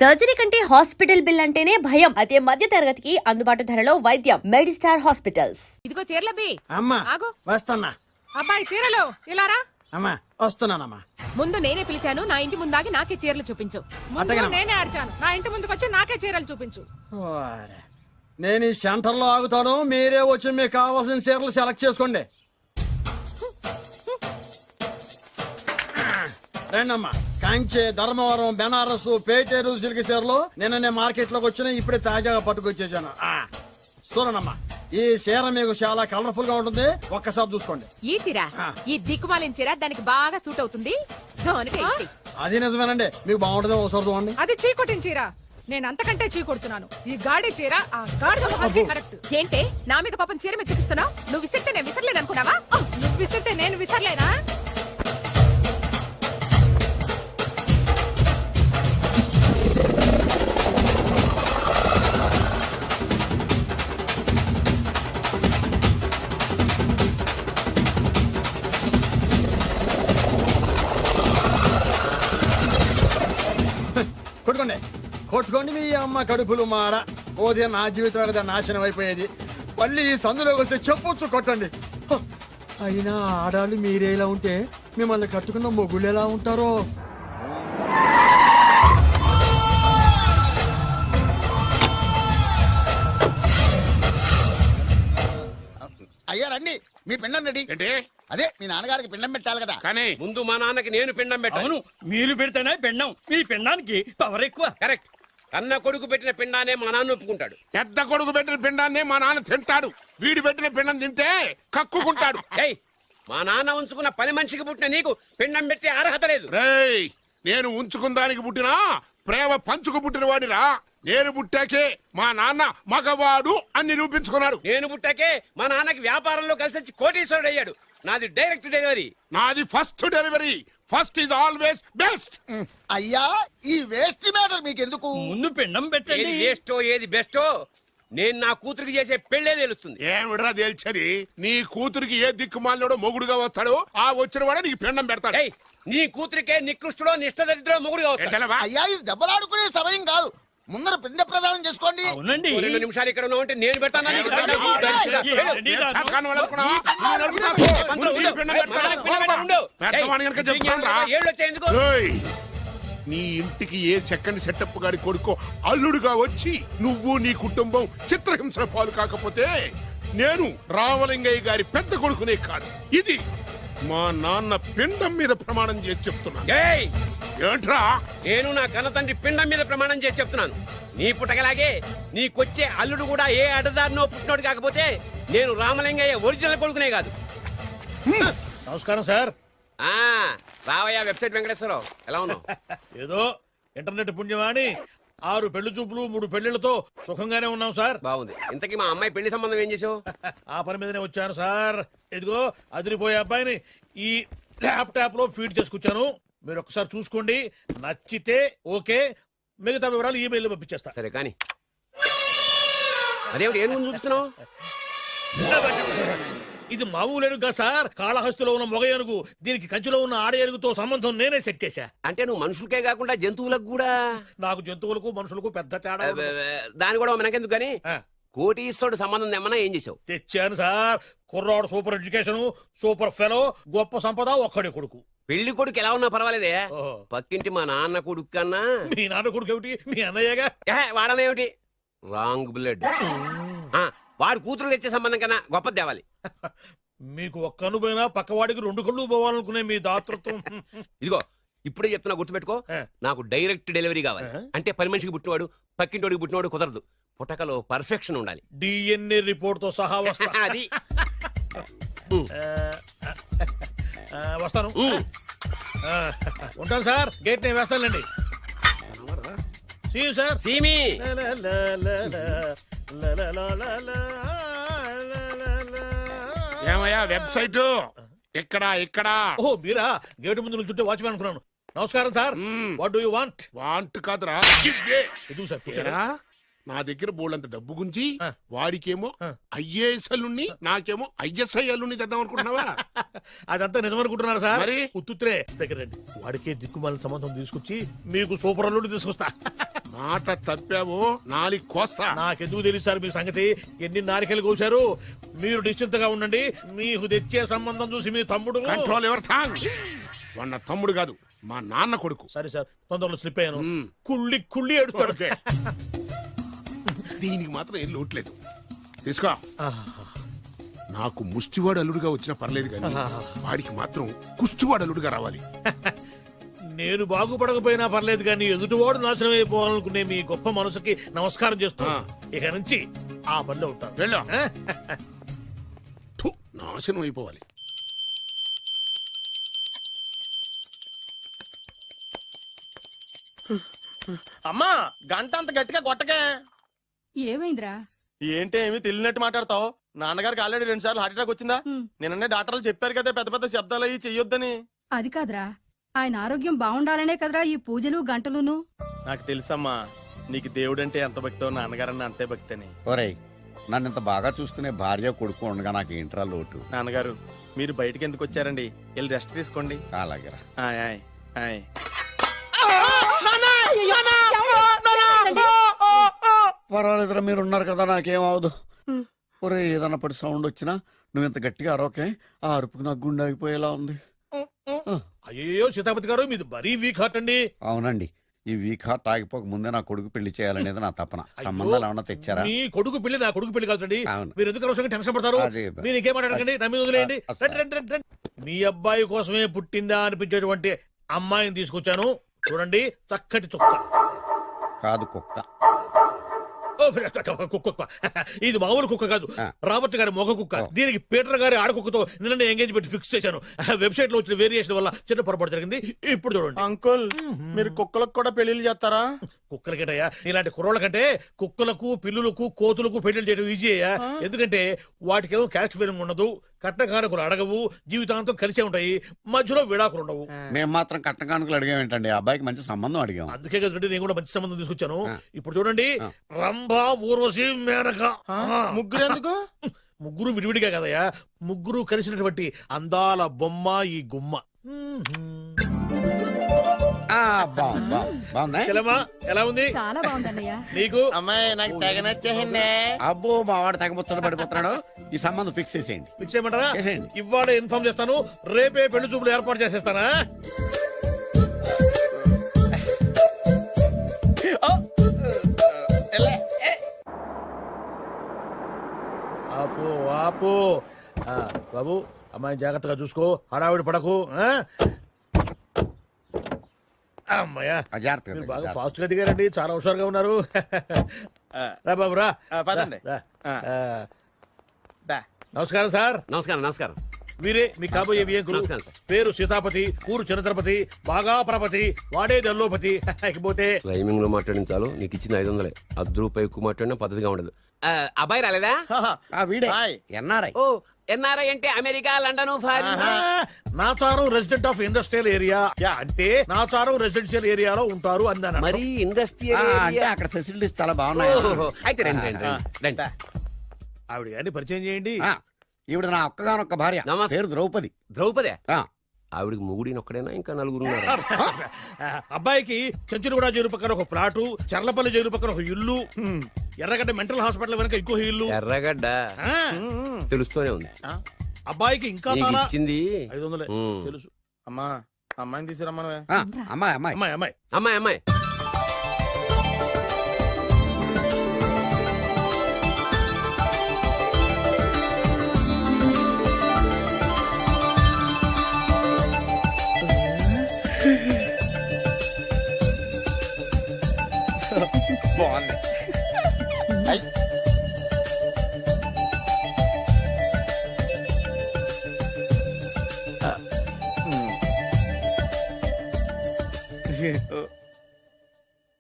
Surgery కంటే hospital bill అంటేనే భయం. అదే మధ్య తరగతికి అందుబాటు ధరలో వైద్యం. Medistar hospitals. ఇదిగో చీరలబ్బి. అమ్మా ఆగు. వస్తున్నా. అబ్బాయి చీరలు ఇలారా. అమ్మా వస్తున్నానమ్మా. ముందు నేనే పిలిచాను, నా ఇంటి ముందాగి నాకే చీరలు చూపించు. అట్టగనమ్మా. నేనే అరిచాను, నా ఇంటి ముందుకు వచ్చి నాకే చీరలు చూపించు. ఓరే. నేను ఈ సెంటర్లో ఆగుతాను, మీరే వచ్చి మీకు కావాల్సిన చీరలు సెలెక్ట్ చేసుకోండి. రండమ్మా. కాంచే, ధర్మవరం, బెనారస్, పేటేరు సిల్క్ చీరలు నిన్ననే మార్కెట్ లోకి వచ్చిన, ఇప్పుడే తాజాగా పట్టుకొచ్చేసాను. చూడండమ్మా, ఈ చీర మీకు చాలా కలర్ఫుల్ గా ఉంటుంది, ఒక్కసారి చూసుకోండి. ఈ చీర, ఈ దిక్కుమాలిన చీర దానికి బాగా సూట్ అవుతుంది. అది నిజమేనండి, మీకు బాగుంటుంది, ఒకసారి చూడండి. అది చీకొట్టిన చీర, నేను అంతకంటే చీకొడుతున్నాను. ఈ గాడి చీర ఆ గాడిద మొహానికి కరెక్ట్. ఏంటే నా మీద కోపం చీర మీద చూపిస్తున్నావు? నువ్వు విసిరితే నేను విసరలేను అనుకున్నావా? నువ్వు విసిరితే నేను విసరలేనా? కొట్టుకోండి కొట్టుకోండి, మీ అమ్మ కడుపులు మాడ. ఓదే నా జీవితం కదా నాశనం అయిపోయేది. మళ్ళీ ఈ సందులోకి వస్తే చెప్పొచ్చు కొట్టండి. హ, అయినా ఆడాళ్ళు మీరేలా ఉంటే మిమ్మల్ని కట్టుకున్న మొగుళ్ళు ఎలా ఉంటారో. అయ్యా రండి, మీ పిండం రెడీ. ఏంటి? అదే మీ నాన్నగారికి పిండం పెట్టాలి కదా. కానీ ముందు మా నాన్నకి నేను పిండం పెట్టాను. అవును, మీరు పెడితేనే పిండం. మీ పిండానికి పవర్ ఎక్కువ. కరెక్ట్. అన్న కొడుకు పెట్టిన పిండానే మా నాన్న ఒప్పుకుంటాడు. పెద్ద కొడుకు పెట్టిన పిండాన్నే మా నాన్న తింటాడు. వీడు పెట్టిన పిండం తింటే కక్కుకుంటాడు. ఏయ్, మా నాన్న ఉంచుకున్న పని మనిషికి పుట్టిన నీకు పిండం పెట్టే అర్హత లేదు. రేయ్, నేను ఉంచుకున్న దానికి పుట్టినా ప్రేమ పంచుకు పుట్టిన వాడిరా. నేను పుట్టాకే మా నాన్న మగవాడు అని నిరూపించుకున్నాడు. నేను పుట్టాకే మా నాన్నకి వ్యాపారంలో కలిసి వచ్చి కోటీశ్వరుడు అయ్యాడు. నాది డైరెక్ట్ డెలివరీ. నాది first delivery. First is always best. అయ్యా, ఈ వేస్ట్ మ్యాటర్ మీకు ఎందుకు? ముందు పిండం పెట్టండి. ఏది వేస్టో ఏది బెస్టో నేను నా కూతురికి చేసే పెళ్లే తెలుస్తుంది. ఏమిడ్రా తేల్చది? నీ కూతురికి ఏ దిక్కుమాలినోడో మొగుడుగా వస్తాడో ఆ వచ్చిన వాడే నీకు పిండం పెడతాడు. ఏయ్, నీ కూతురికే నికృష్టుడో నిష్ఠదరిద్రో మొగుడుగా వస్తాడు. అయ్యా, ఇది దెబ్బలాడుకునే సమయం కాదు. ముందర పిండ ప్రదానం చేసుకోండి. అవునండి. 2 నిమిషాలు ఇక్కడ ఉన్నావంటే నేను పెడతాను. నీ ఇంటికి ఏ సెకండ్ సెటప్ గారి కొడుకో అల్లుడుగా వచ్చి నువ్వు నీ కుటుంబం చిత్రహింసల పాలు కాకపోతే నేను రామలింగయ్య గారి పెద్ద కొడుకునే కాదు, ఇది మా నాన్న పిండం మీద ప్రమాణం చేసి చెప్తున్నా. ఏంట్రా? నేను నా కన్న తండ్రి పిండం మీద ప్రమాణం చేసి చెప్తున్నాను. నీ పుట్టగలాగే నీకొచ్చే అల్లుడు కూడా ఏ అడదారినో పుట్టినోడు కాకపోతే నేను రామలింగయ్య ఒరిజినల్ కొడుకునే కాదు. నమస్కారం సార్. రావయ్య వెబ్సైట్ వెంకటేశ్వరరావు, ఎలా ఉన్నావు? ఏదో ఇంటర్నెట్ పుణ్యమాని 6 పెళ్లి చూపులు 3 పెళ్లిళ్లతో సుఖంగానే ఉన్నాం సార్. బాగుంది. ఇంతకీ మా అమ్మాయి పెళ్లి సంబంధం ఏం చేసావు? ఆ పని మీదనే వచ్చాను సార్. ఇదిగో అదిరిపోయే అబ్బాయిని ఈ ల్యాప్టాప్ లో ఫీడ్ చేసుకొచ్చాను. మీరు ఒకసారి చూసుకోండి, నచ్చితే ఓకే, మిగతా వివరాలు ఈమెయిల్ పంపించేస్తా. సరే కానీ అదేమిటి ఏం ముందు చూపిస్తున్నావు? ఇది మామూలు ఏనుగు సార్, కాళహస్తిలో ఉన్న మొగ ఏనుగు. దీనికి కంచిలో ఉన్న ఆడ ఏనుగుతో సంబంధం నేనే సెట్ చేశా. అంటే నువ్వు మనుషులకే కాకుండా జంతువులకు కూడా? నాకు జంతువులకు మనుషులకు పెద్ద తేడా ఉండదు. దాని కూడా మనకెందుకు కానీ కోటీశ్వరుడు సంబంధం ఏమన్నా ఏం చేసావు? తెచ్చాను సార్. కుర్రాడు సూపర్ ఎడ్యుకేషన్, సూపర్ ఫెలో, గొప్ప సంపద, ఒక్కడే కొడుకు. పెళ్లి కొడుకు ఎలా ఉన్నా పర్వాలేదే, ఓహో. పక్కింటి మా నాన్న కొడుకు కన్నా మీ నాన్న కొడుకు ఏమిటి, మీ అన్నయ్యగా. వాడనేమిటి రాంగ్ బ్లడ్. వాడు కూతురు తెచ్చే సంబంధం కన్నా గొప్పది తేవాలి. మీకు ఒక్క కన్ను పోయినా పక్కవాడికి 2 కళ్ళు పోవాలనుకునే మీ దాతృత్వం. ఇదిగో ఇప్పుడే చెప్తున్నా, గుర్తుపెట్టుకో. నాకు డైరెక్ట్ డెలివరీ కావాలి. అంటే పని మనిషికి పుట్టినవాడు పక్కింటోడికి పుట్టినవాడు కుదరదు. పుట్టకలో పర్ఫెక్షన్ ఉండాలి. డిఎన్ఏ రిపోర్ట్ తో సహా వస్తా. అది వస్తాను. ఉంటాను సార్, గేట్ నేను వేస్తానులేండి. సార్ సీమి ఏమయ్యా వెబ్సైట్ ఇక్కడ ఇక్కడ? ఓ మీరా? గేటు ముందు నుంచుంటే వాచ్మెన్ అనుకున్నాను. నమస్కారం sir. What do you want? Want కాదురా, ఎదుగు సార్. ఏరా, నా దగ్గర బోళ్ళంత డబ్బు గుంచి ఆ. వాడికేమో ఐఏఎస్ అల్లుణ్ణి నాకేమో ఐఎస్ఐ అల్లుణ్ణి తెద్దాం అనుకుంటున్నావా? అదంతా నిజమనుకుంటున్నారు సార్ మరి? ఉత్తుత్రే దగ్గర రండి. వాడికే దిక్కుమాల సంబంధం తీసుకొచ్చి మీకు సూపర్ అల్లుడు తీసుకొస్తా. మాట తప్పావో నాలుగు కోస్తా. నాకెందుకు తెలుసు సార్ మీ సంగతి? ఎన్ని నారికలు కోశారు. మీరు నిశ్చింతగా ఉండండి. మీకు తెచ్చే సంబంధం చూసి మీ తమ్ముడు కంట్రోల్ ఎవర్ థాంగ్. వాడు నా తమ్ముడు కాదు, మా నాన్న కొడుకు. సరే సార్, తొందరలో స్లిప్ అయ్యాను. మ్మ్. కుళ్ళి కుళ్ళి ఎడుతాడు. ఓకే. దీనికి మాత్రం ఏం లోట్లేదు. తీసుకో. నాకు ముష్టివాడు అల్లుడుగా వచ్చినా పర్లేదు కానీ వాడికి మాత్రం కుష్టివాడు అల్లుడుగా రావాలి. నేను బాగుపడకపోయినా పర్లేదు కానీ ఎదుటివాడు నాశనం అయిపోవాలనుకునే మీ గొప్ప మనసుకి నమస్కారం చేస్తూ ఇక నుంచి ఆ పనిలో ఉంటాను. వెళ్ళు. థు, నాశనం అయిపోవాలి. అమ్మా గంట అంత గట్టిగా కొట్టకే. ఏమైందిరా? ఏంటి ఏమి తెలియనట్టు మాట్లాడతావు? నాన్నగారికి ఆల్రెడీ 2 సార్లు హార్ట్ అటాక్ వచ్చిందా? నిన్ననే డాక్టర్లు చెప్పారు కదా పెద్ద పెద్ద శబ్దాలు అయ్యి చెయ్యొద్దని. అది కాదురా, ఆయన ఆరోగ్యం బాగుండాలనే కదరా ఈ పూజలు గంటలును. నాకు తెలుసమ్మా, నీకు దేవుడంటే ఎంత భక్తో నాన్నగారన్న అంతే భక్తి అని. ఒరేయ్, నన్ను ఇంత బాగా చూసుకునే భార్య కొడుకు ఉండగా నాకు ఏంట్రా లోటు? నాన్నగారు మీరు బయటికి ఎందుకు వచ్చారండి? వెళ్ళి రెస్ట్ తీసుకోండి. అలాగేరా. ఆయ్ ఆయ్ ఆయ్. పర్వాలేదురా, మీరు ఉన్నారు కదా, నాకేం అవదు. ఒరే, ఏదన్నా పడి సౌండ్ వచ్చినా నువ్వు ఇంత గట్టిగా అరవకే. ఆ అరుపుకు నాకు గుండె ఆగిపోయేలా ఉంది. అయ్యో సీతాపతి గారు, మీది మరీ వీక్ హార్ట్ అండి. అవునండి, ఈ వీక్ హార్ట్ ఆగిపోక ముందే నా కొడుకు పెళ్లి చేయాలనేది నా తపన. సంబంధాలు ఏమన్నా తెచ్చారా? మీ కొడుకు పెళ్లి నా కొడుకు పెళ్లి కాదండి. అవును. మీరు ఎందుకు అవసరంగా టెన్షన్ పడతారు? అదే. మీరు ఇంకేమాటండి, నా మీద వదిలేయండి. అసలు. రండి, రండి, రండి, రండి. మీ అబ్బాయి కోసమే పుట్టిందా అనిపించేటువంటి అమ్మాయిని తీసుకొచ్చాను. చూడండి, చక్కటి చుక్క. కాదు, కుక్క. ఓ, కుక్క. ఇది మామూలు కుక్క కాదు, ఆ. రాబర్ట్ గారి మొగ కుక్క. దీనికి పీటర్ గారి ఆడకుక్కతో నిన్న ఎంగేజ్మెంట్ ఫిక్స్ చేశాను. వెబ్సైట్ లో వచ్చిన వేరియేషన్ వల్ల చిన్న పొరపాటు జరిగింది. ఇప్పుడు చూడండి. అంకుల్, మీరు కుక్కలకు కూడా పెళ్లిళ్ళు చేస్తారా? కుక్కలకేటయ్యా, ఇలాంటి కుర్రోళ్ళ కంటే కుక్కలకు, పిల్లులకు, కోతులకు పెళ్లి చేయడం ఈజీ అయ్యా. ఎందుకంటే వాటికేమో క్యాస్ట్ ఫీలింగ్ ఉండదు, కట్నకారకులు అడగవు, జీవితాంతం కలిసే ఉంటాయి, మధ్యలో విడాకులు ఉండవు. మేము మాత్రం కట్న కానుకలు అడిగాం ఏంటండి? అబ్బాయికి మంచి సంబంధం అడిగాం. అందుకే కదండి నేను కూడా మంచి సంబంధం తీసుకొచ్చాను. ఇప్పుడు చూడండి, ఆ. రంభా, ఊర్వశి, మేనక. ముగ్గురు ఎందుకు? ముగ్గురు విడివిడిగా కదయ్యా, ముగ్గురు కలిసినటువంటి అందాల బొమ్మ ఈ గుమ్మ. బాగుందా? చెల్లెమ్మా, ఎలా ఉంది చాలా బాగుందన్నయ్య. నీకు? అమ్మాయి నాకు తెగ నచ్చేసిందే. అబ్బో, మా వాడు తెగముచ్చట పడిపోతున్నాడు. ఈ సంబంధం ఫిక్స్ చేసేయండి. ఫిక్స్ చేయమంటారా? చేసేయండి. ఇవాళ ఇన్ఫార్మ్ చేస్తాను, రేపే పెళ్లి చూపులు ఏర్పాటు చేసేస్తానా? ఆపు ఆపు. బాబు, అమ్మాయి జాగ్రత్తగా చూసుకో, హడావిడి పడకు. అమ్మాయ్యా, జాగ్రత్తగా మీరు బాగా జాగ్రత్త. ఫాస్ట్ గా దిగారండి, చాలా హుషారుగా ఉన్నారు. రా బాబు రా. పదండి. రా. దా. నమస్కారం సార్. నమస్కారం నమస్కారం. వీరే మీ కాబోయే వియంకులు. నమస్కారం సార్. పేరు సీతాపతి, ఊరు చంద్రపతి, బాగా ప్రపతి, వాడే దల్లోపతి. ఇకపోతే రైమింగ్ లో మాట్లాడించాలు, నీకు ఇచ్చిన 500. రూపాయి ఎక్కువ మాట్లాడినా పద్ధతిగా ఉండదు. అబ్బాయి రాలేదా? వీడే హాయ్. ఎన్ఆర్ఐ. ఓ, ఎన్ఆర్ఐ అంటే America, London, foreign. Nacharam resident of industrial area. అంటే నాచారం రెసిడెన్షియల్ ఏరియాలో ఉంటారు అన్నాను. మరి ఇండస్ట్రియల్ అంటే అక్కడ ఫెసిలిటీస్ చాలా బాగున్నాయి. అయితే రండి రండి రండి. ఆవిడ గారిని పరిచయం చేయండి. ఈవిడ నా ఒక్కగానొక్క భార్య. నమస్తే. పేరు ద్రౌపది. ద్రౌపదే? ఆ. ఆవిడకి మొగుడిని ఒక్కడేనా, ఇంకా నలుగురు అబ్బాయికి చెంచులగూడ జైలు పక్కన ఒక ప్లాటు, చర్లపల్లి జైలు పక్కన ఒక ఇల్లు, ఎర్రగడ్డ మెంటల్ హాస్పిటల్ వెనక ఇంకో ఇల్లు. ఎర్రగడ్డ ఆ, తెలుస్తూనే ఉంది. అబ్బాయికి ఇంకా నీకు చాలా ఇచ్చింది 500 ఉమ్. తెలుసు. అమ్మా, అమ్మాయిని తీసుకురమ్మనవే. అమ్మాయి అమ్మాయి. అమ్మాయి అమ్మాయి అమ్మాయి అమ్మాయి. బాగుంది.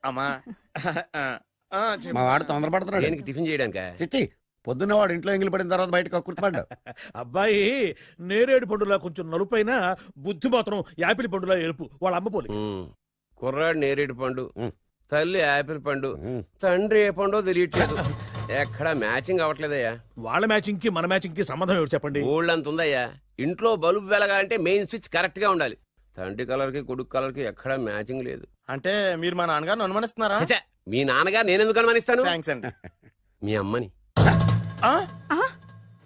అమ్మా, చెప్పు. మా వాడు తొందరపడుతున్నాడు. దేనికి టిఫిన్ చేయడానికా? చిచ్చి, పొద్దున్న వాడు ఇంట్లో ఎంగిలి పడిన తర్వాత బయటకు కుర్తుపడ్డాడు. అబ్బాయి నేరేడు పండులా కొంచెం నలుపైన, బుద్ధి మాత్రం యాపిల్ పండులా ఎరుపు. వాళ్ళ అమ్మ పోలి. కుర్రాడు నేరేడు పండు, తల్లి యాపిల్ పండు, తండ్రి ఏ పండో తెలియట్లేదు. ఎక్కడ మ్యాచింగ్ అవ్వట్లేదయ్యా. వాళ్ళ మ్యాచింగ్ కి మన మ్యాచింగ్ కి సంబంధం ఏమిటి చెప్పండి. ఊళ్ళంత ఉందయ్యా. ఇంట్లో బల్బు వెలగాలంటే మెయిన్ స్విచ్ కరెక్ట్ గా ఉండాలి. తండ్రి కలర్ కి కొడుకు కలర్ కి ఎక్కడ మ్యాచింగ్ లేదు. అంటే మీరు మా నాన్నగారిని అనుమానిస్తున్నారా? ఛే, మీ నాన్నగారు నేనెందుకు అనుమానిస్తాను? థ్యాంక్స్ అండి. మీ అమ్మని. ఆ?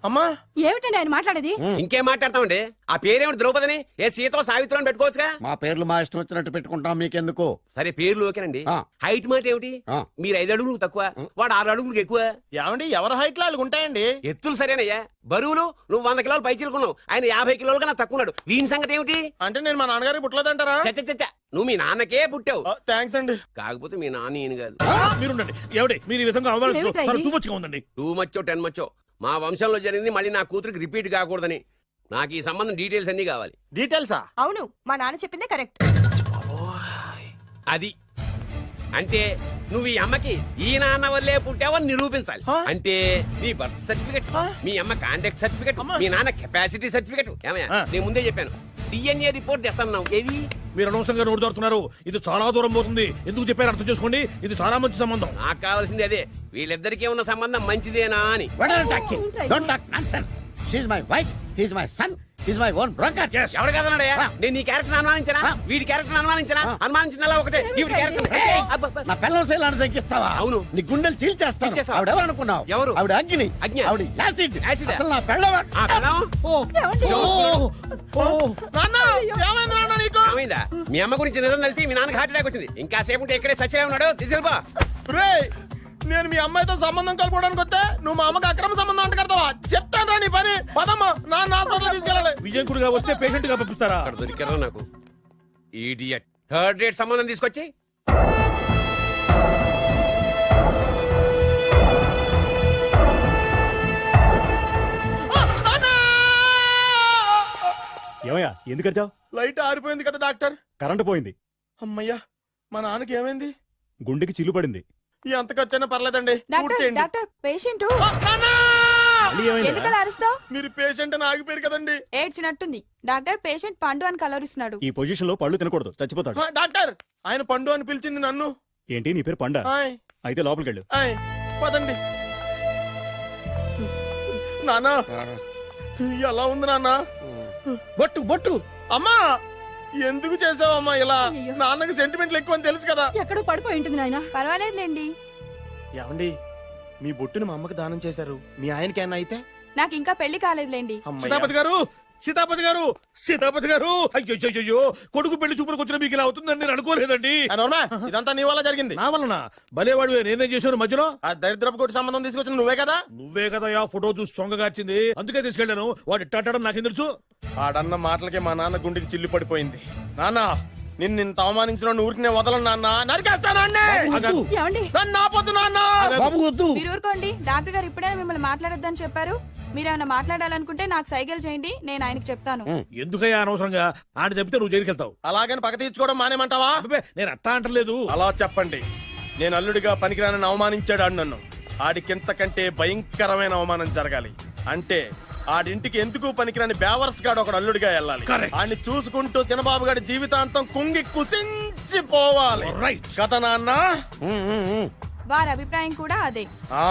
అమ్మా ఏమిటండి ఆయన మాట్లాడేది? ఇంకేం మాట్లాడతామండి? ఆ పేరేమిటి ద్రౌపదిని? ఏ సీతో సావిత్రం పెట్టుకోవచ్చుగా. మా పేర్లు మా ఇష్టం వచ్చినట్టు పెట్టుకుంటాం, మీకెందుకు? సరే పేర్లు ఓకేనండి. ఆ. హైట్ మాట ఏమిటి? ఆ. మీరు 5 అడుగులు తక్కువ, వాడు 6 అడుగులకు ఎక్కువ. ఏమండి ఎవరి హైట్ లో వాళ్ళకి ఉంటాయండి. ఎత్తులు సరేనయ్యా. బరువులు నువ్వు 100 కిలోలు పై చిలుకున్నావు, ఆయన 50 కిలోలు కన్నా తక్కువ ఉన్నాడు. వీని సంగతి ఏమిటి? అంటే నేను మా నాన్నగారికి పుట్టలేదంటారా? చచ్చ నువ్వు మీ నాన్నకే పుట్టావు. థ్యాంక్స్ అండి. కాకపోతే మీ నాన్న ఈయన కాదు. మీరుండండి. ఏమిటి మీరు ఈ విధంగా అవమానిస్తున్నారు? ఏమిటా చాలా ఇది? తూమచ్చిగా ఉందండి. 2 మచ్చో 10 మచ్చో మా వంశంలో జరిగింది మళ్ళీ నా కూతురికి రిపీట్ కాకూడదని నాకు ఈ సంబంధం డీటెయిల్స్ అన్ని కావాలి. డీటెయిల్సా? అవును, మా నాన్న చెప్పిందే కరెక్ట్. అది అంటే నువ్వు ఈ అమ్మకి ఈ నాన్న వల్లే పుట్టావని నిరూపించాలి. అంటే నీ బర్త్ సర్టిఫికెట్, మీ అమ్మ కాంటాక్ట్ సర్టిఫికెట్, మీ నాన్న కెపాసిటీ సర్టిఫికెట్. ఏమయ్యా, నేను ముందే చెప్పాను DNA రిపోర్ట్ తెస్తాను. ఏవి మీరు అనవసరంగా నోటు జారుతున్నారు. ఇది చాలా దూరం పోతుంది. ఎందుకు చెప్పారు అర్థం చేసుకోండి. ఇది చాలా మంచి సంబంధం. నాకు కావాల్సింది అదే, వీళ్ళిద్దరికీ ఉన్న సంబంధం మంచిదేనా అని. What are you talking? Don't talk nonsense. She's my wife, he's my son, he's my own broker. Yes. ఎవరు కదన్నాడయ్యా? నేను నీ క్యారెక్టర్ అనుమానించనా? వీడి క్యారెక్టర్ అనుమానించనా? అనుమానించిందలా ఒకటే. ఈవిడి క్యారెక్టర్ నా పిల్లల శైలాన్ని తగ్గిస్తావా? అవును. నీ గుండెలు చీల్చేస్తాను. చీల్చేస్తావా? ఆవిడ ఎవరు అనుకున్నావు? ఎవరు? ఆవిడ అగ్ని. అగ్ని? ఆవిడ యాసిడ్. యాసిడా? అసలు నా పిల్లవాడు. ఆ పిల్లం? నాన్న ఏమైంది నాన్న నీకు? ఏమైందా? మీ అమ్మ గురించి నిజం తెలిసి మీ నాన్నకి హార్ట్ అటాక్ వచ్చింది. ఇంకా సేపు ఉంటే ఇక్కడే చచ్చే ఉన్నాడు. తీసుకెళ్ళిపో. రేయ్, నేను మీ అమ్మాయితో సంబంధం కలుపుకోవడానికి వస్తే నువ్వు మా అమ్మకి అక్రమ సంబంధం అంట కడతావా? చెప్తాను రా నీ పని. పదమ్మా, నాన్న హాస్పిటల్ తీసుకెళ్ళాలి. విజయకుడిగా వస్తే పేషెంట్ గా పంపిస్తారా? అక్కడ దొరికారా నాకు ఈడియట్. 3rd రేట్ సంబంధం తీసుకొచ్చి ఏమయ్యా ఎందుకు వచ్చావు? లైట్ ఆరిపోయింది కదా డాక్టర్. కరెంటు పోయింది. అమ్మయ్యా, మా నాన్నకి ఏమైంది? గుండెకి చిల్లు పడింది. ఎంత ఖర్చైనా పర్లేదండి. పూర్తి డాక్టర్ పేషెంట్ మళ్ళీ ఏమైంది? ఎందుకలా అరుస్తావు? మీరు పేషెంట్ అని ఆగిపోయారు కదండి. ఏడ్చినట్టుంది. డాక్టర్ పేషెంట్ పండు అని కలవరిస్తున్నాడు. ఈ పొజిషన్ లో పళ్ళు తినకూడదు, చచ్చిపోతాడు. డాక్టర్, ఆయన పండు అని పిలిచింది నన్ను. ఏంటి నీ పేరు పండా? హాయ్ అయితే లోపలికి వెళ్ళు. హాయ్, పదండి. నాన్న ఎలా ఉంది నాన్న? బొట్టు బొట్టు. అమ్మా ఎందుకు చేసావమ్మా ఇలా? నాన్నకి సెంటిమెంట్లు ఎక్కువ అని తెలుసు కదా. ఎక్కడో పడిపోయి ఉంటుంది నాయన. పర్వాలేదులేండి. ఏమండి, మీ బొట్టుని మా అమ్మకి దానం చేశారు. మీ ఆయనకి ఏమన్నా అయితే? నాకు ఇంకా పెళ్లి కాలేదులేండి. అమ్మయ్య. సీతాపతి గారు, సీతాపతి గారు, సీతాపతి గారు. అయ్యో, కొడుకు పెళ్లి చూపులకు వచ్చిన మీకు ఇలా అవుతుందని నేను అనుకోలేదండి. ఆ నోర్మా, ఇదంతా నీ వల్ల జరిగింది. నా వలన భలేవాడు. నేనేం చేశాను మధ్యలో? ఆ దరిద్రపు కొట్టి సంబంధం తీసుకొచ్చిన నువ్వే కదా. నువ్వే కదా ఆ ఫోటో చూసి సొంగగార్చింది. అందుకే తీసుకెళ్ళాను. వాడు ఇట్టాడడం నాకేం తెలుసు? ఆడన్న మాటలకి మా నాన్న గుండెకి చిల్లు పడిపోయింది. నాన్న, నిన్ను ఇంత అవమానించిన ఊరికి నేను వదలను నాన్న. నరికేస్తాను ఏమండి? నన్ను ఆపొద్దు నాన్న. బాబు వద్దు. మీరు ఊరుకోండి. డాక్టర్ గారు ఇప్పుడే మిమ్మల్ని మాట్లాడొద్దని చెప్పారు. మీరేమైనా మాట్లాడాలనుకుంటే నాకు సైగలు చేయండి, నేను ఆయనకి చెప్తాను. ఎందుకయ్యా అనవసరంగా? ఆయన చెప్తే నువ్వు జైలుకి వెళ్తావు. అలాగని పక్క తీర్చుకోవడం మానేమంటావా? అబ్బే, నేను అట్టా అంటలేదు. అలా చెప్పండి. నేను అల్లుడిగా పనికిరానని అవమానించాడు ఆడు నన్ను. ఆడికింతకంటే భయంకరమైన అవమానం జరగాలి. అంటే ఆడింటికి ఎందుకు పనికిరాని బేవర్స్ గాడు ఒకడు అల్లుడిగా వెళ్ళాలి. Correct. ఆడిని చూసుకుంటూ చిన్నబాబు గారి జీవితాంతం కుంగి కుసించిపోవాలి. Right. కదా నాన్న? వారి అభిప్రాయం కూడా అదే. ఆ,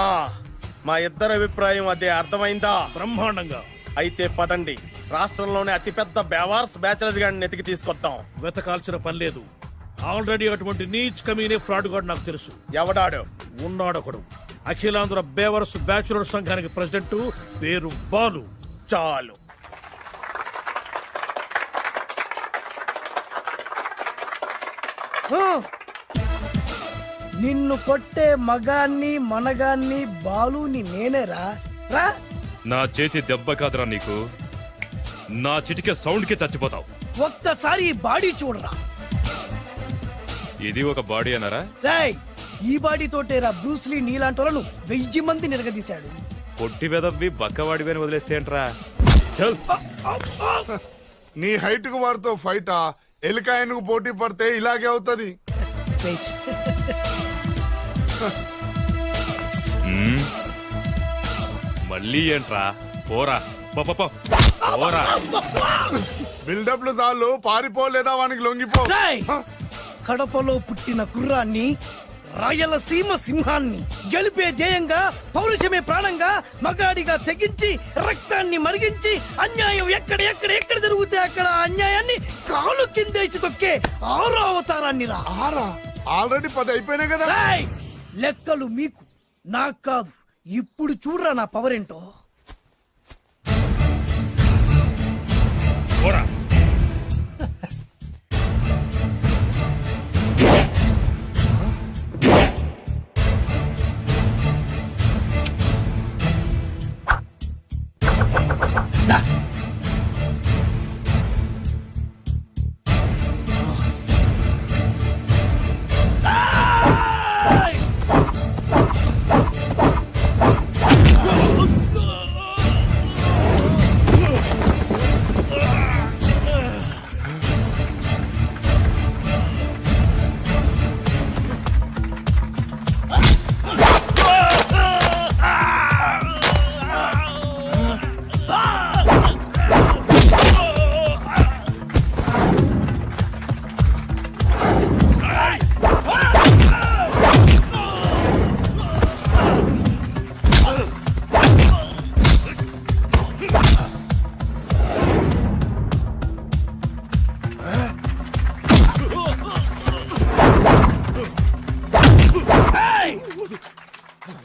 మా ఇద్దరి అభిప్రాయం అదే. అర్థమైందా? బ్రహ్మాండంగా. అయితే పదండి, రాష్ట్రంలోనే అతిపెద్ద బేవార్స్ బ్యాచిలర్ గాడిని ఎతికి తీసుకొద్దాం. వెతకాల్సిన పని లేదు. ఆల్రెడీ అటువంటి నీచ్ కమీనే ఫ్రాడ్ గాడు నాకు తెలుసు. ఎవడాడు? ఉన్నాడొకడు. అఖిలాంధ్ర బేవర్స్ బ్యాచులర్ సంఘానికి ప్రెసిడెంట్, పేరు బాలు. చాలు. నిన్ను కొట్టే మగాన్ని మనగాన్ని బాలుని నేనేరా. రా. నా చేతి దెబ్బ కాదురా నీకు. నా చిటికే సౌండ్ కి చచ్చిపోతావు. ఒక్కసారి ఈ బాడీ చూడరా. ఇది ఒక బాడీ అన్నారా? రాయ్, ఈ బాడీ తోటేరా బ్రూస్లీ నీలాంటి వాళ్ళను 1000 మంది నిరగదీశాడు. పొట్టి వెదవ్వి బక్కవాడివని వదిలేస్తే ఏంట్రా? చల్. నీ హైట్ కు వారితో ఫైటా? ఎలికాయనకు పోటీ పడితే ఇలాగే అవుతది. వెయిట్. మళ్ళీ ఏంట్రా? పోరా, పోరా. బిల్డప్లు చాలు, పారిపో లేదా వానికి లొంగిపో. రాయ్, కడపలో పుట్టిన కుర్రాన్ని రాయలసీమ సింహాన్ని గెలిపే ధ్యేయంగా పౌరుషమే ప్రాణంగా మగాడిగా తెగించి రక్తాన్ని మరిగించి అన్యాయం ఎక్కడ జరుగుతే అక్కడ అన్యాయాన్ని కాలు కిందేసి తొక్కే ఆరో అవతారాన్ని రా. ఆల్రెడీ 10 అయిపోయినాయి కదా. ఏయ్! లెక్కలు మీకు నాకు కాదు. ఇప్పుడు చూడరా నా పవర్ ఏంటో. పోరా.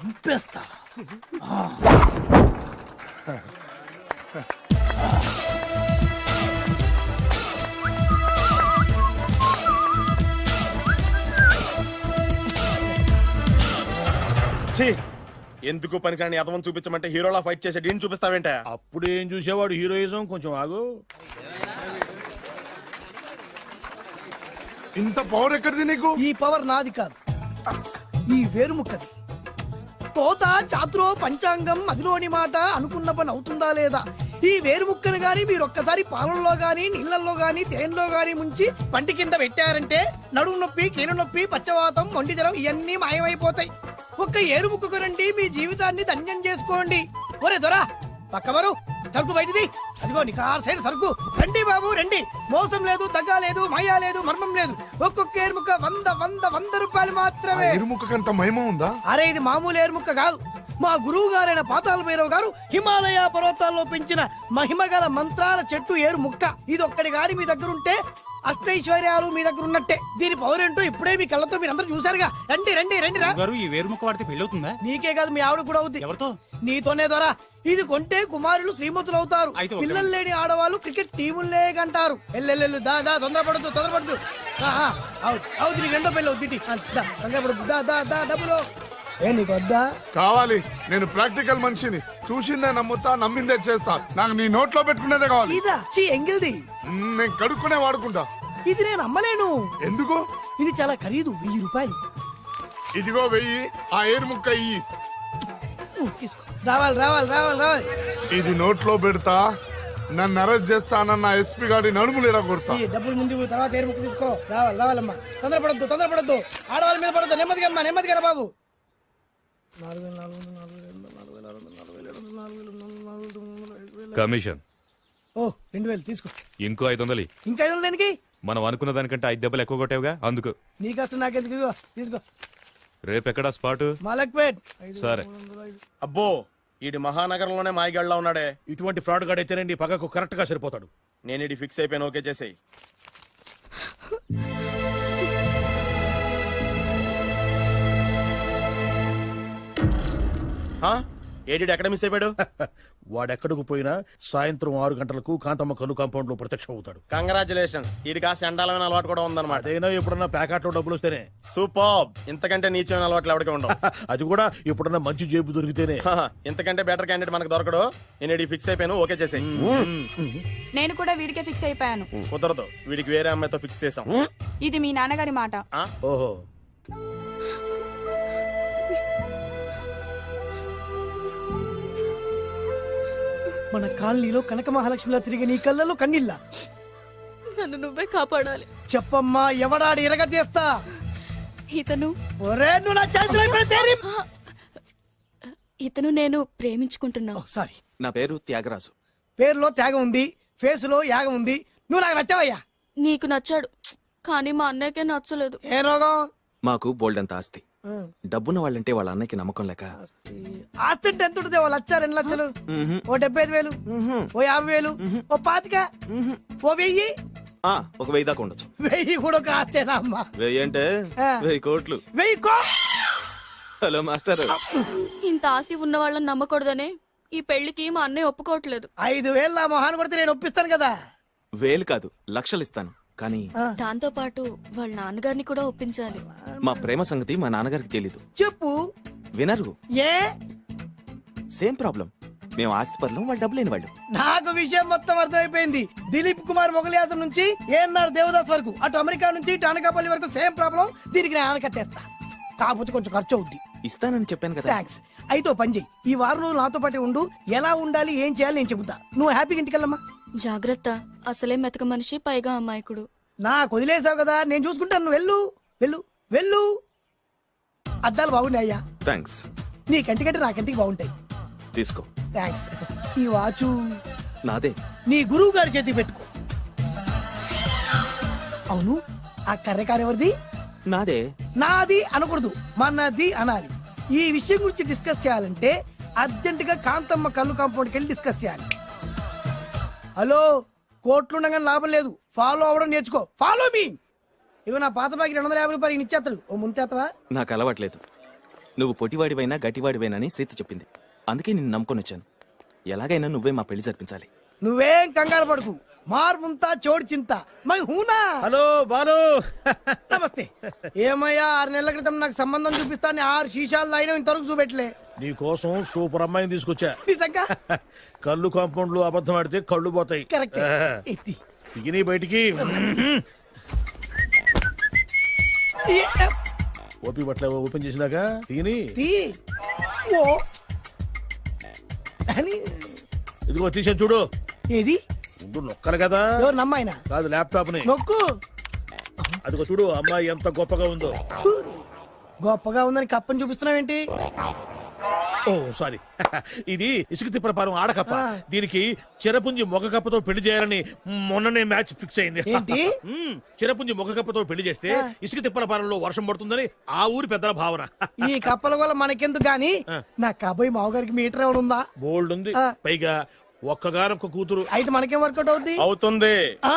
చంపేస్తా. ఛీ! ఎందుకు పనికిరాని అదవం చూపించమంటే హీరోలా ఫైట్ చేసే డీన్ చూపిస్తావేంటే? అప్పుడేం చూసేవాడు హీరోయిజం, కొంచెం ఆగు. ఇంత పవర్ ఎక్కడిది నీకు? ఈ పవర్ నాది కాదు, ఈ వేరుముక్కది. తోత చాతురో పంచాంగం మదిలోని మాట అనుకున్న పని అవుతుందా లేదా? ఈ వేరుముక్కను గాని మీరు ఒక్కసారి పాలల్లో గాని నీళ్లలో గాని తేనెలో గాని ముంచి పంటి కింద పెట్టారంటే నడుము నొప్పి, కీలు నొప్పి, పచ్చవాతం, మొండి జ్వరం ఇవన్నీ మాయమైపోతాయి. ఒక్క ఏరుముక్కకు రండి, మీ జీవితాన్ని ధన్యం చేసుకోండి. ఒరే దొరా పక్కవరు, సరుకు బయటిది. అదిగో నికార్సైన సరుకు. రండి బాబు రండి, మోసం లేదు, దగ్గ లేదు, మాయా లేదు, మర్మం లేదు. ఒక్కొక్క ఏరుముక్క 100 రూపాయలు మాత్రమే. ఇరుముఖకంత మహిమ ఉందా? అరే ఇది మామూలు ఏరుముక్క కాదు. మా గురువు గారైన పాతాళ భైరవ్ గారు హిమాలయ పర్వతాల్లో పెంచిన మహిమగల మంత్రాల చెట్టు ఏరు ముక్క. ఇది ఒక్కడి గాని మీ దగ్గర ఉంటే అష్టైశ్వర్యాలు మీ దగ్గర ఉన్నట్టే. దీని పవర్ ఏంటో ఇప్పుడే మీ కళ్ళతో మీరు అందరూ చూసారుగా. రండి రండి రండి రా. ఈ వేరుముక్క వాడితే పెళ్లి అవుతుందా? నీకే కాదు, మీ ఆవిడ కూడా అవుద్ది. ఎవరితో? నీతోనే ద్వారా. ఇది కొంటే కుమారులు శ్రీమంతులు అవుతారు. పిల్లలు లేని ఆడవాళ్ళు క్రికెట్ టీములే కంటారు. ఎల్లెల్లెల్లు దా దా, తొందరపడద్దు. అవుతుంది, నీకు రెండో పెళ్ళి అవుతుంది. తొందరపడద్దు, దా దా దా, డబ్బులు ఏ నీకు వద్దా? కావాలి. నేను ప్రాక్టికల్ మనిషిని. చూసిందే నమ్ముతా, నమ్మిందే చేస్తా. నాకు నీ నోట్లో పెట్టుకునేదే కావాలి. ఇదా చీ ఎంగిల్ది. నేను కడుక్కునే వాడుకుంటా. ఇది నేను అమ్మలేను. ఎందుకు? ఇది చాలా ఖరీదు, 1000 రూపాయలు. ఇదిగో 1000, ఆ ఏరు ముక్క ఇయ్యి. తీసుకో. రావాలి. ఇది నోట్లో పెడతా, నన్ను అరెస్ట్ చేస్తానన్న ఎస్పీ గారి నడుములు ఇలా కొడతా. ఈ డబ్బులు ముందు తర్వాత ఏరు ముక్క తీసుకో. రావాలమ్మా. తొందరపడద్దు. ఆడవాళ్ళ మీద పడద్దు. నెమ్మదిగా రా బాబు. 4,000 కమిషన్. ఓ 2,000 తీసుకో. ఇంకో 500. ఇంకా 500 దేనికి? మనం అనుకున్న దానికంటే 5 దెబ్బలు ఎక్కువ కొట్టావుగా, అందుకు. నీ కష్టం నాకెందుకు? ఇదిగో తీసుకో. రేపెక్కడా స్పాటు? మలక్పేట్. సరే. అబ్బో, ఈడి మహానగరంలోనే మాయగాళ్ళ ఉన్నాడే. ఇటువంటి ఫ్రాడ్ గాడైతేనండి పగకు కరెక్ట్ గా సరిపోతాడు. నేను ఇది ఫిక్స్ అయిపోయాను, ఓకే చేసేయి. ఏడి ఎక్కడ మిస్ అయిపోయాడు? వాడెక్కడికి పోయినా సాయంత్రం 6 గంటలకు కాంతమ్మ కలు కాంపౌండ్ లో ప్రత్యక్షం అవుతాడు. కంగ్రాచులేషన్స్, ఈడికి ఆ సెండాలమైన అలవాటు కూడా ఉందన్నమాట. అదైనా ఎప్పుడన్నా ప్యాకెట్ లో డబ్బులు వస్తేనే. సూపర్. ఇంతకంటే నీచమైన అలవాట్లు ఎవరికి ఉండవు. అది కూడా ఎప్పుడన్నా మంచి జేబు దొరికితేనే. ఇంతకంటే బెటర్ క్యాండిడేట్ మనకు దొరకడు. నేను ఇది ఫిక్స్ అయిపోయాను, ఓకే చేసేయి. నేను కూడా వీడికే ఫిక్స్ అయిపోయాను. కుదరదు, వీడికి వేరే అమ్మాయితో ఫిక్స్ చేసాం. ఇది మీ నాన్నగారి మాట. ఓహో, మన కాలనీలో కనక మహాలక్ష్మిలా తిరిగి నీ కళ్ళలో కన్నీళ్ళ. నన్ను నువ్వే కాపాడాలి. చెప్పమ్మా, ఎవడాడి ఎరగతీస్తా? ఇతను ఒరే నువ్వు నా చేతిలో ఇప్పుడు తేరి. ఇతను నేను ప్రేమించుకుంటున్నావు. సారీ, నా పేరు త్యాగరాజు. పేరులో త్యాగం ఉంది, ఫేసులో యాగం ఉంది. నువ్వు నాకు నచ్చావయ్యా. నీకు నచ్చాడు, కానీ మా అన్నయ్యకే నచ్చలేదు. ఏ రోగం? మాకు బోల్డంత ఆస్తి. డబ్బున్న వాళ్ళంటే వాళ్ళ అన్నకి నమ్మకం లేక ఆస్తి అంటే ఎంత ఉంటుంది? 1,00,000 2 లక్షలు, ఓ 75,000, ఓ 50,000, ఓ 25,000, ఓ 1000. ఒక 1000 దాకా ఉండొచ్చు. 1000 కూడా ఒక ఆస్తేనా అమ్మా? 1000 అంటే 1000 కోట్లు. 1000 హలో మాస్టర్. ఇంత ఆస్తి ఉన్న వాళ్ళని నమ్మకూడదనే ఈ పెళ్లికి మా అన్నయ్య ఒప్పుకోవట్లేదు. 5,000 నా మొహాన్ని కొడితే నేను ఒప్పిస్తాను కదా. 1000 కాదు, లక్షలు ఇస్తాను. కానీ దాంతో పాటు వాళ్ళ నాన్నగారిని కూడా ఒప్పించాలి. మా ప్రేమ సంగతి మా నాన్నగారికి తెలీదు. చెప్పు. వినరు. ఏ? Same problem. మేము ఆస్తి పరులం, వాళ్ళు డబ్బు లేని వాళ్ళు. నాకు విషయం మొత్తం అర్థమైపోయింది. దిలీప్ కుమార్ మొగలియాసం నుంచి ఏఎన్ఆర్ దేవదాస్ వరకు, అటు అమెరికా నుంచి ఇటు అనకాపల్లి వరకు సేమ్ ప్రాబ్లం. దీనికి నేను ఆనకట్టేస్తా. కాకపోతే కొంచెం ఖర్చు అవుద్ది. ఇస్తానని చెప్పాను కదా. థ్యాంక్స్. అయితే ఓ పని చెయ్యి, ఈ వారం రోజులు నాతో పాటు ఉండు. ఎలా ఉండాలి, ఏం చేయాలి నేను చెబుతా. నువ్వు హ్యాపీగా ఇంటికెళ్ళమ్మా. జాగ్రత్త, అసలే మెతక మనిషి, పైగా అమాయకుడు. నాకు వదిలేసావు కదా, నేను చూసుకుంటాను. నువ్వు వెళ్ళు వెళ్ళు వెళ్ళు. అద్దాలు బాగున్నాయి అయ్యా. థ్యాంక్స్. నీ కంటికంటే నా కంటికి బాగుంటాయి. తీసుకో. థ్యాంక్స్. ఈ వాచు నాదే. నీ గురువు గారి చేతికి పెట్టుకో. అవును, ఆ కర్రకారు ఎవరిది? నాదే. నాది అనకూడదు, మనది అనాలి. ఈ విషయం గురించి డిస్కస్ చేయాలంటే అర్జెంట్ గా కాంతమ్మ కళ్ళు కాంపౌండ్కి వెళ్ళి డిస్కస్ చేయాలి. హలో, కోట్లుండగానే లాభం లేదు. ఫాలో అవ్వడం నేర్చుకో. Follow me. ఇవి నా పాత బాకి 250 రూపాయలు ఇచ్చేస్తాడు. ఓ ముంతేత్తవా? నాకు అలవాట్లేదు. నువ్వు పొటివాడివైనా గట్టివాడివైనా అని సీత చెప్పింది. అందుకే నిన్ను నమ్ముకొని వచ్చాను. ఎలాగైనా నువ్వే మా పెళ్లి జరిపించాలి. నువ్వేం కంగారు పడుకు. మార్ ముంతా చోడు చింత మై హూనా. హలో బాలు. నమస్తే. ఏమయ్యా, 6 నెలల క్రితం నాకు సంబంధం చూపిస్తాను 6 శీషాలు అయినా ఇంతవరకు చూపెట్టలే. నీ కోసం సూపర్ అమ్మాయిని తీసుకొచ్చా. నిజంగా? కళ్ళు కాంపౌండ్ లో అబద్ధం ఆడితే కళ్ళు పోతాయి. కరెక్ట్. ఎత్తి తిగిని బయటికి. ఓపి బట్ల ఓపెన్ చేసినాక తిగిని. తీ. ఓ అని. ఇదిగో తీసే చూడు. ఏది? ముందు నొక్కలు కదా. ఎవరు నమ్మాయినా? కాదు, ల్యాప్టాప్ ని నొక్కు. అదిగో చూడు, అమ్మాయి ఎంత గొప్పగా ఉందో. గొప్పగా ఉందని కప్పని చూపిస్తున్నావేంటి? ఓ సారీ. ఇది ఇసుక తిప్పల పారం ఆడకప్ప. దీనికి చిరపుంజి మొగ కప్పతో పెళ్లి చేయాలని మొన్ననే మ్యాచ్ ఫిక్స్ అయింది. ఏంటి? చిరపుంజి మొగ కప్పతో పెళ్లి చేస్తే ఇసుక తిప్పల పారంలో వర్షం పడుతుందని ఆ ఊరి పెద్దల భావన. ఈ కప్పల వల్ల మనకెందుకు గాని, నా కాబోయే మావగారికి మీటర్ ఎవడు ఉందా? బోల్డ్ ఉంది. పైగా ఒక్కగానొక్క కూతురు. అయితే మనకేం వర్కౌట్ అవుద్ది? అవుతుంది. ఆ?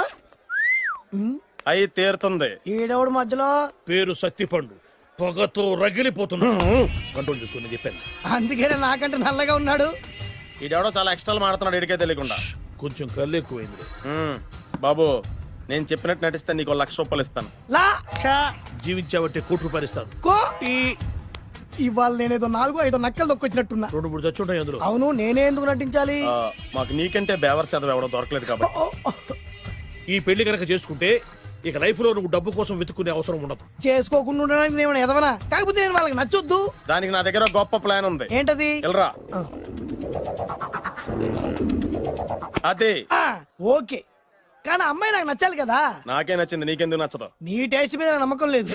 అయి తీరుతుంది. ఈడెవడు మధ్యలో? పేరు సత్తిపండు. పొగతో రగిలిపోతున్నా. కంట్రోల్ చేసుకుని చెప్పాను. అందుకేనే నాకంటే నల్లగా ఉన్నాడు. ఈడెవడో చాలా ఎక్స్ట్రా మాడుతున్నాడు, ఇడికే తెలియకుండా. కొంచెం కళ్ళు ఎక్కువైంది. బాబు, నేను చెప్పినట్టు నటిస్తే నీకు 1,00,000 రూపాయలు ఇస్తాను. జీవించావంటే ₹1,00,000 ఇస్తాను. ఇవాళ నేనేదో 4-5 నక్కలు దొక్కొచ్చినట్టున్నా. 2-3 చచ్చుంటాయి అందులో. అవును, నేనే ఎందుకు నటించాలి? మాకు నీకంటే బేవర్ శాతం ఎవడో దొరకలేదు కాబట్టి. ఈ పెళ్లి కనుక చేసుకుంటే ఇక లైఫ్ లో నువ్వు డబ్బు కోసం వెతుక్కునే అవసరం ఉండదు. చేసుకోకుండా ఉండడానికి నేను ఎదవనా? కాకపోతే నేను వాళ్ళకి నచ్చొద్దు. దానికి నా దగ్గర గొప్ప ప్లాన్ ఉంది. ఏంటది? వెళ్ళరా. అదే. ఓకే, కానీ అమ్మాయి నాకు నచ్చాలి కదా. నాకే నచ్చింది, నీకెందుకు నచ్చదు? నీ టేస్ట్ మీద నాకు నమ్మకం లేదు.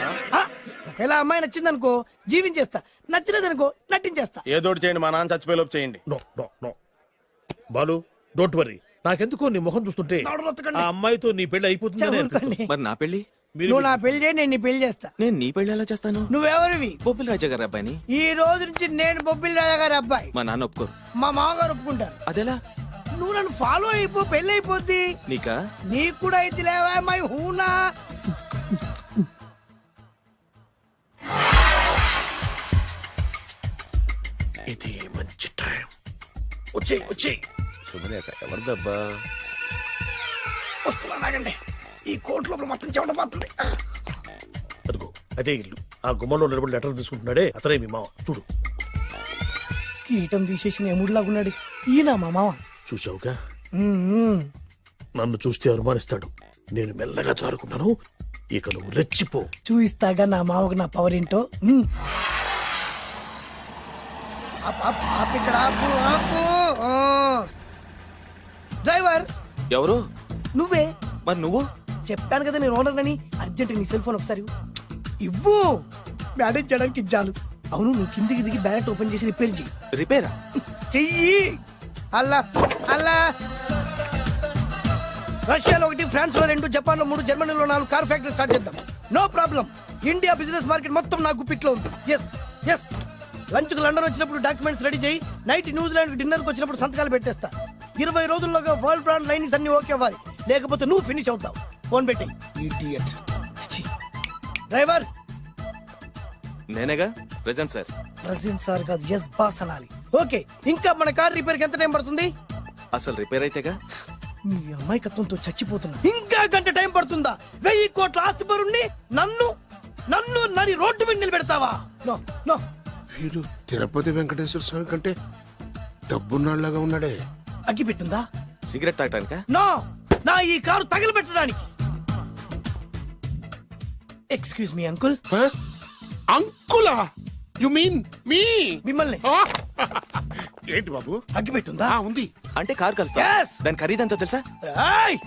ఒకవేళ అమ్మాయి నచ్చింది అనుకో, జీవించేస్తా. నచ్చలేదనుకో, నటించేస్తా. ఏదోటి చేయండి, మా నాన్న చచ్చిపోయేలోపు చేయండి. No no no Balu, don't worry. నాకెందుకో నీ ముఖం చూస్తుంటే ఆ అమ్మాయితో నీ పెళ్లి అయిపోతుంది. మరి నా పెళ్లి? నువ్వు నా పెళ్లి చేయి, నేను నీ పెళ్లి చేస్తా. నేను నీ పెళ్లి ఎలా చేస్తాను? నువ్వెవరివి? బొబ్బిలి రాజా గారి అబ్బాయిని. ఈ రోజు నుంచి నేను బొబ్బిలి రాజా గారి అబ్బాయి. మా నాన్న ఒప్పుకోరు. మా మామగారు ఒప్పుకుంటారు. అదెలా? నువ్వు నన్ను ఫాలో అయిపో, పెళ్లి అయిపోద్ది. నీకా? నీకు కూడా అయితే లేవా మై హూనా. ఇది మంచి టైం. వచ్చేయ్ వచ్చేయ్. శుభలేఖ ఎవరిదబ్బా? వస్తున్నా, నాగండి. ఈ కోర్టు లోపల మొత్తం చెమట పోతుంది. అదిగో అదే ఇల్లు. ఆ గుమ్మంలో నిలబడి లెటర్ తీసుకుంటున్నాడే అతనే మీ మామ. చూడు. కీటం తీసేసిన ఎముడిలాగున్నాడు. ఈయన మా మామ. చూసావుగా? నన్ను చూస్తే అనుమానిస్తాడు. నేను మెల్లగా జారుకున్నాను. ఇక నువ్వు రెచ్చిపో. చూయిస్తాగా నా మామకు నా పవర్ ఏంటో. ఇక్కడ ఆపు. డ్రైవర్. ఎవరు? నువ్వే. మరి నువ్వు? చెప్పాను కదా నేను ఓనర్ అని. అర్జెంట్ నీ సెల్ ఫోన్ ఒకసారి ఇవ్వు. మేనేజ్ చేయడానికి ఇచ్చాను. అవును, నువ్వు కిందికి దిగి బ్యాలెట్ ఓపెన్ చేసి రిపేర్ చెయ్యి. రిపేరా? చెయ్యి. అల్లా అల్లా. రష్యాలో 1, ఫ్రాన్స్ లో 2, జపాన్ లో 3, జర్మనీలో 4 కార్ ఫ్యాక్టరీ స్టార్ట్ చేద్దాం. No problem. India business market మొత్తం నా గుప్పిట్లో ఉంది. ఎస్ ఎస్ లంచ్ కు లండన్ వచ్చినప్పుడు డాక్యుమెంట్స్ రెడీ చేయి, నైట్ న్యూజిలాండ్ డిన్నర్ కి వచ్చినప్పుడు సంతకాలు పెట్టేస్తా. 20 రోజుల్లోగా వరల్డ్ బ్రాండ్ లైన్స్ అన్ని ఓకే అవ్వాలి, లేకపోతే నువ్వు ఫినిష్ అవుతావు. ఫోన్ పెట్టి ఇడియట్. డ్రైవర్. నేనేగా ప్రెజెంట్ సార్. ప్రెసిడెంట్ సార్ కాదు, ఎస్ బాస్ అనాలి. ఓకే, ఇంకా మన కార్ రిపేర్ కి ఎంత టైం పడుతుంది? అసలు రిపేర్ అయితేగా. మీ అమాయకత్వంతో చచ్చిపోతున్నా. ఇంకా గంట టైం పడుతుందా? 1000 కోట్ల ఆస్తి పరుణ్ణి నన్ను నన్ను నరి రోడ్డు మీద నిలబెడతావా? No no. వీడు తిరుపతి వెంకటేశ్వర స్వామి కంటే డబ్బున్నాళ్ళగా ఉన్నాడే. అగ్గి పెట్టుందా? సిగరెట్ తాగటానికా? నో, నా ఈ కారు తగలబెట్టడానికి. Excuse me uncle. అంకులా? You mean me? మిమ్మల్ని. ఏంటి బాబు? అగ్గి పెట్టుందా? ఉంది. అంటే కార్ కలుస్తా. Yes. దాని ఖరీదంతా తెలుసా? ఏయ్!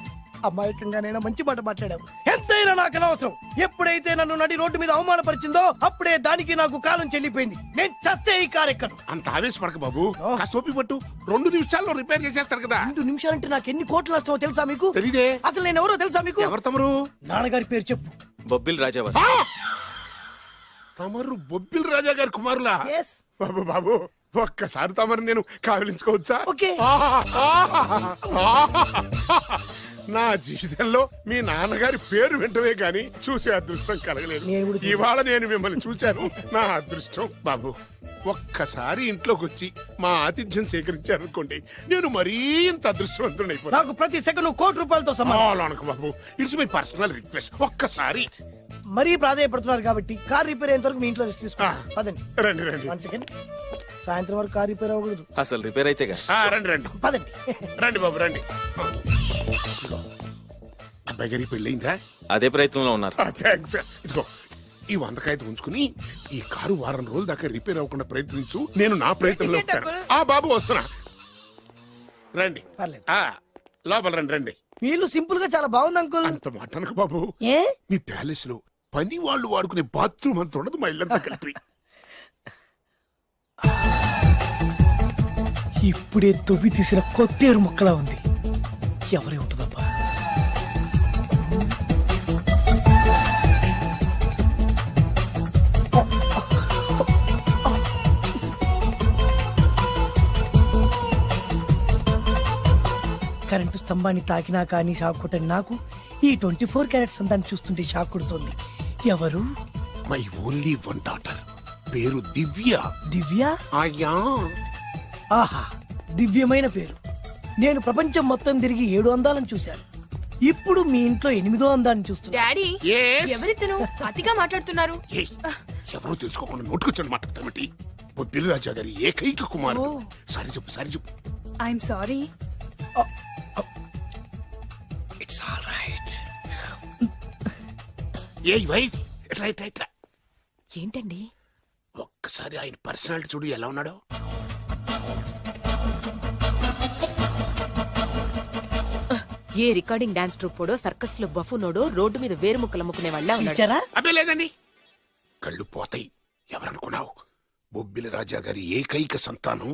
అమాయకంగా నేను మంచి మాట మాట్లాడావు. ఎంతైనా నాకు అనవసరం. ఎప్పుడైతే నన్ను నడి రోడ్డు మీద అవమానపరిచిందో అప్పుడే దానికి నాకు కాలం చెల్లిపోయింది. నేను చస్తే ఈ కారు ఎక్కను. అంత ఆవేశపడక బాబు, కాస్త ఓపిక పట్టు. 2 నిమిషాల్లో రిపేర్ చేసేస్తాడు కదా. 2 నిమిషాలంటే నాకు ఎన్ని కోట్లు నష్టమో తెలుసా మీకు? తెలీదే. అసలు నేను ఎవరో తెలుసా మీకు? ఎవరు తమరు? నాన్నగారి పేరు చెప్పు. బొబ్బిల్ రాజావారి. తమరు బొబ్బిల్ రాజా గారి కుమారులా? Yes. బాబు బాబు, ఒక్కసారి తమరు నేను కావలించుకోవచ్చా? ఓకే. నా జీవితంలో మీ నాన్నగారి పేరు వింటమే గాని చూసే అదృష్టం కలగలేదు. నేను కూడా చూడలేదు. ఇవాళ నేను మిమ్మల్ని చూశాను, నా అదృష్టం. బాబు, ఒక్కసారి ఇంట్లోకి వచ్చి మా ఆతిథ్యం సేకరించారనుకోండి, నేను మరీ ఇంత అదృష్టవంతుడైపోతాను. నాకు ప్రతి సెకండ్ కోటి సమానం. బాబు, ఇట్స్ మై పర్సనల్ రిక్వెస్ట్. ఒక్కసారి. మరీ ప్రాధాయపడుతున్నారు కాబట్టి కార్ రిపేర్ అయ్యేంత వరకు మీ ఇంట్లో రెస్ట్ తీసుకో. పదండి. రండి రండి. 1 సెకండ్. సాయంత్రం వరకు కార్ రిపేర్ అవ్వకూడదు. అసలు రిపేర్ అయితేగా. రండి రండి. పదండి. రండి బాబు రండి. అబ్బాయి గారి పెళ్ళయిందా? అదే ప్రయత్నంలో ఉన్నారు. థ్యాంక్స్. ఇదిగో ఈ 100 కాగితం ఉంచుకుని ఈ కారు వారం రోజుల దాకా రిపేర్ అవ్వకుండా ప్రయత్నించు. నేను నా ప్రయత్నంలో ఉంటాను. బాబు వస్తున్నా. రండి. పర్లేదు. లోపల రండి రండి. వీళ్ళు సింపుల్ గా చాలా బాగుంది అంకుల్. అంత మాట అనకు బాబు. ఏ? మీ ప్యాలెస్ లో పని వాళ్ళు వాడుకునే బాత్రూమ్ అంత ఉండదు, మా ఇల్లంతా కలిపి. ఇప్పుడే దువ్వి తీసిన కొత్తేరు ముక్కలా ఉంది. ఎవరే ఉంటుందబ్బా? కరెంటు స్తంభాన్ని తాకినా కానీ షాక్ కొట్టని నాకు ఈ 24 క్యారెట్స్ అందాన్ని చూస్తుంటే షాక్ కొడుతుంది. ఎవరు? My only 1 daughter. పేరు దివ్య. దివ్య? అయ్యా. ఆహా, దివ్యమైన పేరు. నేను ప్రపంచం మొత్తం తిరిగి 7 అందాలను చూశాను. ఇప్పుడు మీ ఇంట్లో 8వ అందాన్ని చూస్తున్నా. Daddy, Yes? ఎవరితను అతిగా మాట్లాడుతున్నారు? ఏయ్, ఎవరో తెలుసుకోకుండా నోటుకొచ్చాను మాట్లాడతామటి. బొబ్బిలి రాజా గారి ఏకైక కుమారుడు. సారీ చెప్పు, సారీ చెప్పు. I'm sorry. It's all right. A wife, ఎట్లా ఎట్లా ఎట్లా. ఏంటండి? ఒక్కసారి ఆయన పర్సనాలిటీ చూడు ఎలా ఉన్నాడో. ఏ రికార్డింగ్ డాన్స్ ట్రూపోడో, సర్కస్ లో బఫునోడో, రోడ్డు మీద వేరు ముక్కలు అమ్ముకునే వాళ్ళ ఉన్నాడు. ఇచ్చారా? అబ్బే లేదండి. కళ్ళు పోతాయి. ఎవరనుకున్నావు? బొబ్బిలి రాజా గారి ఏకైక సంతానం,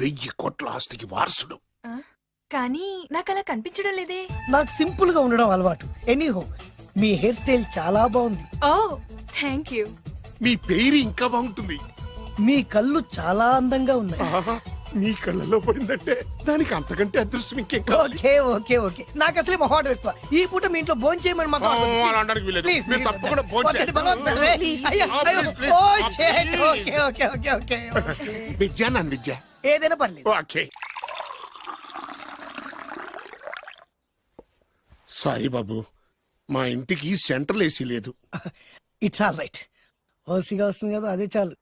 1000 కోట్ల ఆస్తికి వారసుడు. కానీ నాకు అలా కనిపించడం లేదే. నాకు సింపుల్ గా ఉండడం అలవాటు. ఎనీహో, మీ హెయిర్ స్టైల్ చాలా బాగుంది. ఓ థ్యాంక్ యూ. మీ పేరు ఇంకా బాగుంటుంది. మీ కళ్ళు చాలా అందంగా ఉన్నాయి. ఆహా, నీ కళ్ళలో పడిందంటే దానికి అంతకంటే అదృష్టం ఇంకేం కావాలి? Okay okay okay. నాకు అసలే మొహాటం ఎక్కువ. ఈ పూట మీ ఇంట్లో భోజనం చేయమని మాత్రం అనవద్దు. అలా అనడానికి వీలేదు. Please, మీరు please. తప్పకుండా భోజనం వద్దండి, చేయండి. బలవంతం పెడదే. అయ్యో, అయ్యో. Please, ఓ, please. shit. Okay okay okay okay okay. Vidya నన్ను విద్య. ఏదైనా పర్లేదు. ఓకే. సారీ బాబు, మా ఇంటికి సెంట్రల్ ఏసీ లేదు. It's all right. ఓసిగా వస్తుంది కదా, అదే చాలు.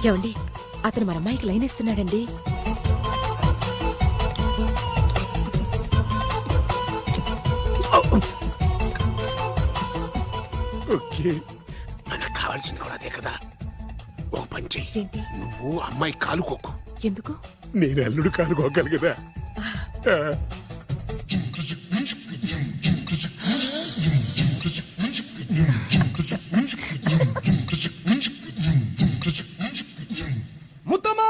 ఏమండి, అతను మన అమ్మాయికి లైన్ ఇస్తున్నాడండి. ఓకే, మనకు కావాల్సింది కూడా అదే కదా. ఒక పని చెయ్యి. ఏంటి? నువ్వు అమ్మాయి కాలుకోకు, ఎందుకు? నేను అల్లుడు కాలుకోగలి కదా. ముత్తమా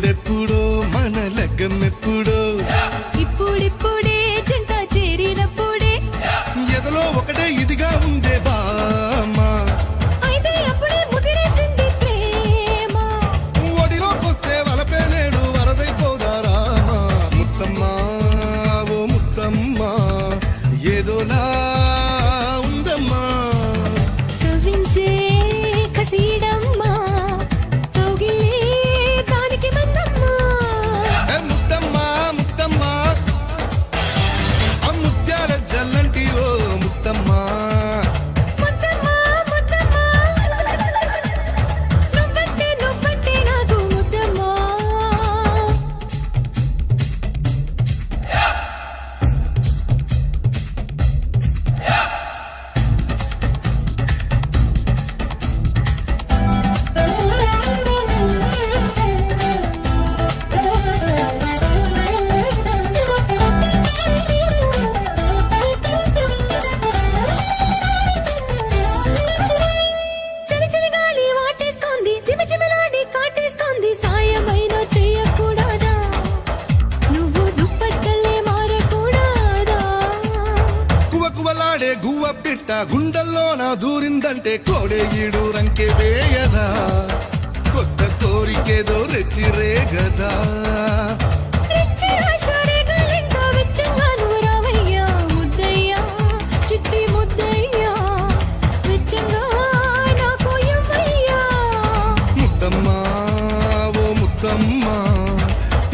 ఎప్పుడెప్పుడో మన లగ్గం ఎప్పుడో ఇప్పుడిప్పుడే జంట చేరినప్పుడే ఎదలో ఒకటే ఇదిగా ఉందే బామా అయితే అప్పుడే ముదిరేసింది ప్రేమ ఒడిలోకొస్తే వలపే నేడు వరదైపోదా రామా ముత్తమ్మా ఓ ముత్తమ్మా ఏదోలా ఉందమ్మా కవించే కసీడమ్మా తోగిలే దానికి మందమ్మా ఏ ముత్తమ్మా ముత్తమ్మా ఆ ముత్యాల జల్లంటి ఓ ముత్తమ్మా ముద్దమ్మా ముద్దమ్మా నువ్వంటే నాకు ముద్దమ్మా చలి చలి గాలి వాటేస్తోంది చిమచిమలాడి కాటేస్తోంది సాయమైన చెయ్యకూడదా నువ్వు దుప్పట్టలే మారకూడదా కువకువలాడే గువ్వ పిట్ట గుండెల్లోన దూరిందంటే కోడే ఈడు రంకె వేయదా కొత్త కోరికేదో రెచ్చిరేగదా రెచ్చి ఆషారేగాలింకా వెచ్చంగా నువ్వు రావయ్యా ముద్దయ్యా చిట్టి ముద్దయ్యా వెచ్చంగా నాకు ఇవ్వయ్యా ముత్తమ్మా ఓ ముత్తమ్మా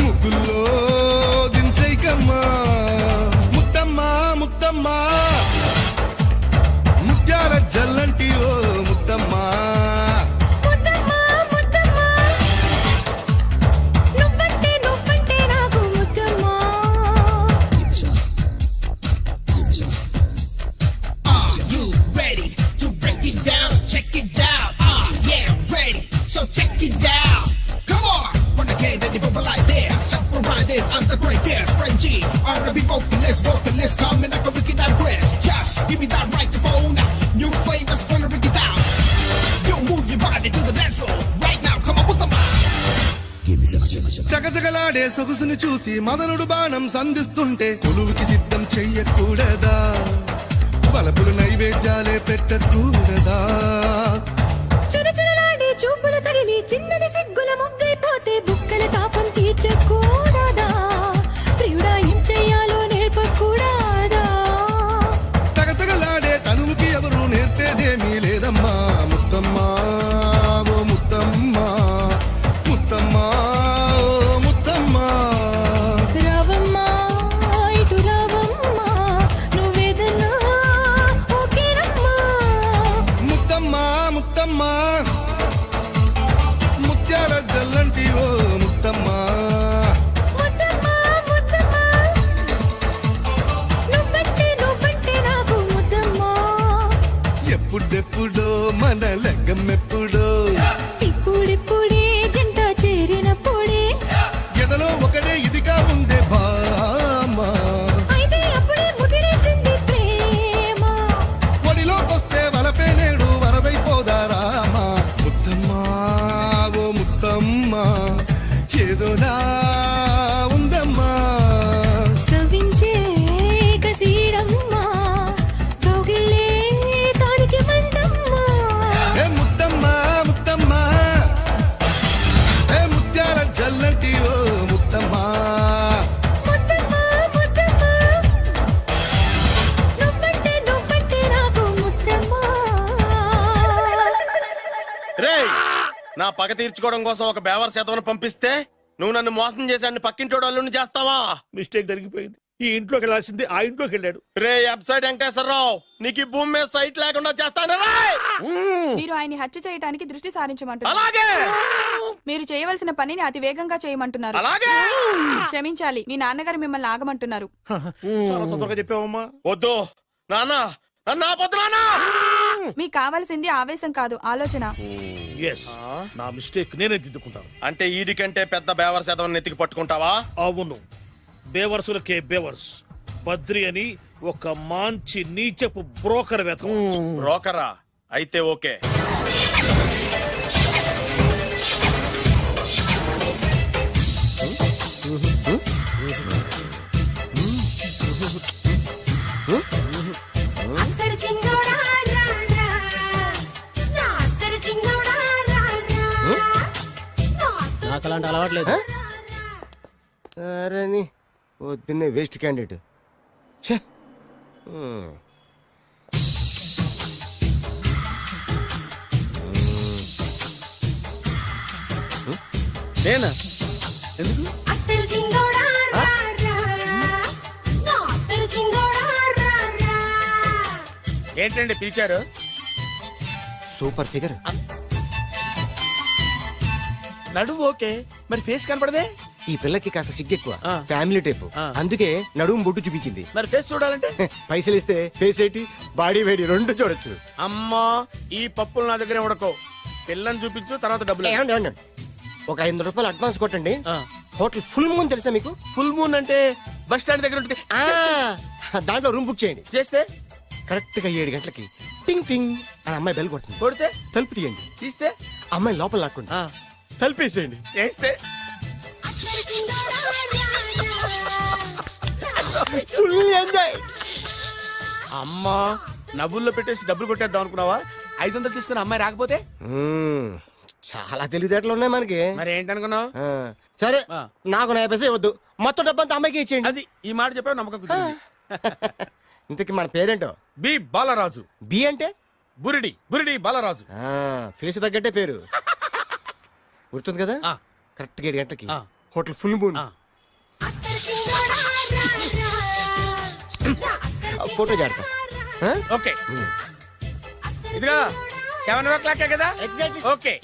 ముగ్గుల్లో దించైకమ్మా ముత్తమ్మా ముత్తమ్మా ముత్యాల జల్లంటి ఓ ముత్తమ్మా ముద్దమ్మా ముద్దమ్మా నువ్వంటే నాకు ముద్దమ్మా చగచగలాడే సొగసుని చూసి మదనుడు బాణం సంధిస్తుంటే కొలువుకి సిద్ధం చెయ్యకూడదా బలపులు నైవేద్యాలే పెట్టకూడదా చురచురలాడే చూపులు తగిలి చిన్నది సిగ్గుల మొగ్గైపోతే బుక్కల తాపం తీర్చకూడదా ప్రియుడా ఏం చెయ్యాలో నేర్పకూడదా తగతగలాడే తనువుకి ఎవరు నేర్పేదేమీ లేదమ్మా ముత్తమ్మా ఓ ముత్తమ్మా ముత్తమ్మా ఓ ముత్తమ్మా రావమ్మా ఇటు రావమ్మా నువ్వేదన్నా ఓకేనమ్మా ముత్తమ్మా ముత్తమ్మా ముత్యాల జల్లంటి ఓ ముత్తమ్మా ముద్దమ్మా ముద్దమ్మా నువ్వంటే నాకు ముద్దమ్మా ఎప్పుడెప్పుడో మన లగ్గం ఎప్పుడో ఇప్పుడిప్పుడే జంట చేరినప్పుడే ఎదలో ఒకటే ఇదిగా ఉందే బామా అయితే అప్పుడే ముదిరేసింది ప్రేమ ఒడిలోకొస్తే వలపే నేడు వరదైపోదా రామా ముత్తమ్మా ఓ ముత్తమ్మా ఏదోలా ఉందమ్మా కవించే కసీరమ్మా కౌగిలే దానికి మందమ్మా ఏ ముత్తమ్మా ముత్తమ్మా ఏ ముత్యాల జల్లంటి ఓ ముత్తమ్మా ముద్దమ్మా ముద్దమ్మా నువ్వంటే నాకు ముద్దమ్మా రేయ్ నా పగ తీర్చుకోవడం కోసం ఒక బేవర్ శాతం పంపిస్తే నువ్వు నన్ను మోసం చేశాన్ని పక్కింటోడు అల్లుని చేస్తావా మిస్టేక్ జరిగిపోయింది. ఈ ఇంట్లోకి వెళ్ళాల్సింది ఆ ఇంట్లోకి వెళ్ళాడు. రే వెబ్సైట్ వెంకటేశ్వరరావు నీకు ఈ భూమి మీద సైట్ లేకుండా చేస్తాను మీరు ఆయన్ని హత్య చేయడానికి దృష్టి సారించమంటున్నారు అలాగే మీరు చేయవలసిన పనిని అతి వేగంగా చేయమంటున్నారు అలాగే క్షమించాలి మీ నాన్నగారు మిమ్మల్ని ఆగమంటున్నారు చాలా తొందరగా చెప్పావమ్మా. వద్దు నాన్న నన్ను ఆపొద్దు నాన్న మీకు కావాల్సింది ఆవేశం కాదు ఆలోచన ఎస్, నా మిస్టేక్ నేనే దిద్దుకుంటాను. అంటే ఈడి కంటే పెద్ద బేవర్ శాతం నెత్తికి పట్టుకుంటావా? అవును, బేవర్సులకే బేవర్స్. బద్రి అని ఒక మంచి నీచపు బ్రోకర్ వెతకం. బ్రోకరా? అయితే ఓకే. అలాంటి అలవాట్లేదు. అరే నీ పొద్దున్నే వేస్ట్ క్యాండిడేట్. నేనా ఎందుకు ఏంటండి పిలిచారు? Super figure. నడువు ఓకే, మరి ఫేస్ కనపడదే. ఈ పిల్లకి కాస్త సిగ్గెక్కువ, ఆ. Family type. ఆ. అందుకే నడుము బొట్టు చూపించింది. మరి ఫేస్ చూడాలంటే పైసలు ఇస్తే ఫేస్ ఏంటి బాడీ వేడి రెండు చూడొచ్చు. అమ్మా ఈ పప్పులు నా దగ్గర ఉడకో. పిల్లని చూపించు, తర్వాత డబ్బులు. ఏమండి, ఏమండి? ఒక 500 రూపాయలు అడ్వాన్స్ కొట్టండి. ఆ. హోటల్ ఫుల్ మూన్ తెలుసా మీకు? ఫుల్ మూన్ అంటే బస్ స్టాండ్ దగ్గర ఉంటుంది. దాంట్లో రూమ్ బుక్ చేయండి. చేస్తే కరెక్ట్ గా 7 గంటలకి టింగ్ టింగ్ అని అమ్మాయి బెల్ కొడుతుంది. కొడితే తలుపు తీయండి. తీస్తే అమ్మాయి లోపల లాక్కుంది. ఆ, తలుపేసేయండి. చేస్తే ఫుల్ ఎంజాయ్. అమ్మా నవ్వుల్లో పెట్టేసి డబ్బులు కొట్టేద్దాం అనుకున్నావా? 500 తీసుకుని అమ్మాయి రాకపోతే చాలా తెలివితేటలు ఉన్నాయి మనకి. మరి ఏంటనుకున్నావు? ఆ, సరే ఆ. నాకు 50 పైసే వద్దు, మొత్తం డబ్బంతా అమ్మాయికి ఇచ్చేయండి. అది ఈ మాట చెప్పావు, నమ్మకం కుదిరింది. ఇంతకి మన పేరేంటో? బి బాలరాజు. బి అంటే బురిడి బురిడి బాలరాజు. ఫేస్ తగ్గట్టే పేరు. గుర్తుంది కదా? ఆ. కరెక్ట్ గా 7 గంటలకి ఆ. Hotel full moon. ఆ. ఫోటో చేడతా. ఓకే ఇదిగా 7 o'clock కదా? ఎగ్జాక్ట్లీ. ఓకే